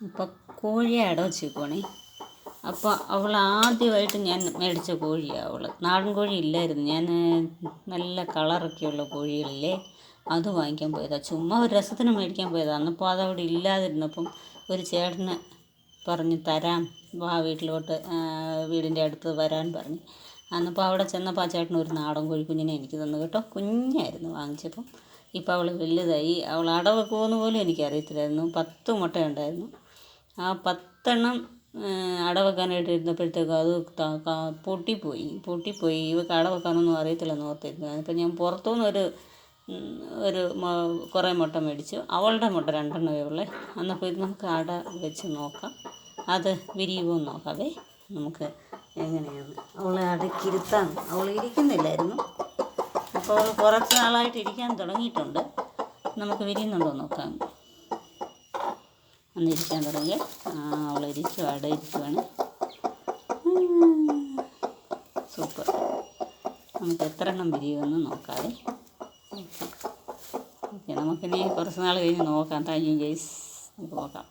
ഇപ്പം കോഴിയെ അടവച്ച് വെക്കുവാണേ. അപ്പോൾ അവൾ ആദ്യമായിട്ട് ഞാൻ മേടിച്ച കോഴിയാണ് അവൾ. നാടൻ കോഴി ഇല്ലായിരുന്നു. ഞാൻ നല്ല കളറൊക്കെയുള്ള കോഴികളില്ലേ, അത് വാങ്ങിക്കാൻ പോയതാണ്. ചുമ്മാ ഒരു രസത്തിന് മേടിക്കാൻ പോയതാണ്. അന്നപ്പോൾ അതവിടെ ഇല്ലാതിരുന്നപ്പം ഒരു ചേട്ടന് പറഞ്ഞ് തരാം, വാ വീട്ടിലോട്ട്, വീടിൻ്റെ അടുത്ത് വരാൻ പറഞ്ഞ്. അന്നപ്പോൾ അവിടെ ചെന്നപ്പോൾ ആ ചേട്ടൻ ഒരു നാടൻ കോഴിക്കുഞ്ഞിനെ എനിക്ക് തന്നു കേട്ടോ. കുഞ്ഞായിരുന്നു വാങ്ങിച്ചപ്പം. ഇപ്പോൾ അവൾ വലുതായി. അവൾ അടവെക്കുമെന്ന് പോലും എനിക്കറിയത്തില്ലായിരുന്നു. 10 മുട്ടയുണ്ടായിരുന്നു. ആ 10 അടവെക്കാനായിട്ട് ഇരുന്നപ്പോഴത്തേക്കും അത് പൊട്ടിപ്പോയി. ഇവൾക്ക് അടവെക്കാനൊന്നും അറിയത്തില്ലെന്ന് ഓർത്തിരുന്നു. അപ്പം ഞാൻ പുറത്തുനിന്ന് കുറേ മുട്ട മേടിച്ചു. അവളുടെ മുട്ട 2 ഉള്ളേ. എന്നപ്പോൾ ഇത് നമുക്ക് അട വെച്ച് നോക്കാം, അത് വിരിയുമോ എന്ന് നോക്കാവേ. നമുക്ക് എങ്ങനെയാണ് അവളെ അടക്കിരുത്താൻ. അവൾ ഇരിക്കുന്നില്ലായിരുന്നു. അപ്പോൾ അവൾ കുറച്ച് നാളായിട്ട് ഇരിക്കാൻ തുടങ്ങിയിട്ടുണ്ട്. നമുക്ക് വിരിയുന്നുണ്ടോ നോക്കാം. അന്നിരിക്കാൻ തുടങ്ങി. അവളിരിക്കും, അടയിരിക്കുവാണ്. സൂപ്പർ. നമുക്ക് എത്ര എണ്ണം വിരിയുമെന്ന് നോക്കാവേ. ഓക്കെ, നമുക്കിനി കുറച്ച് നാൾ കഴിഞ്ഞ് നോക്കാം. Thank you guys. നമുക്ക് നോക്കാം.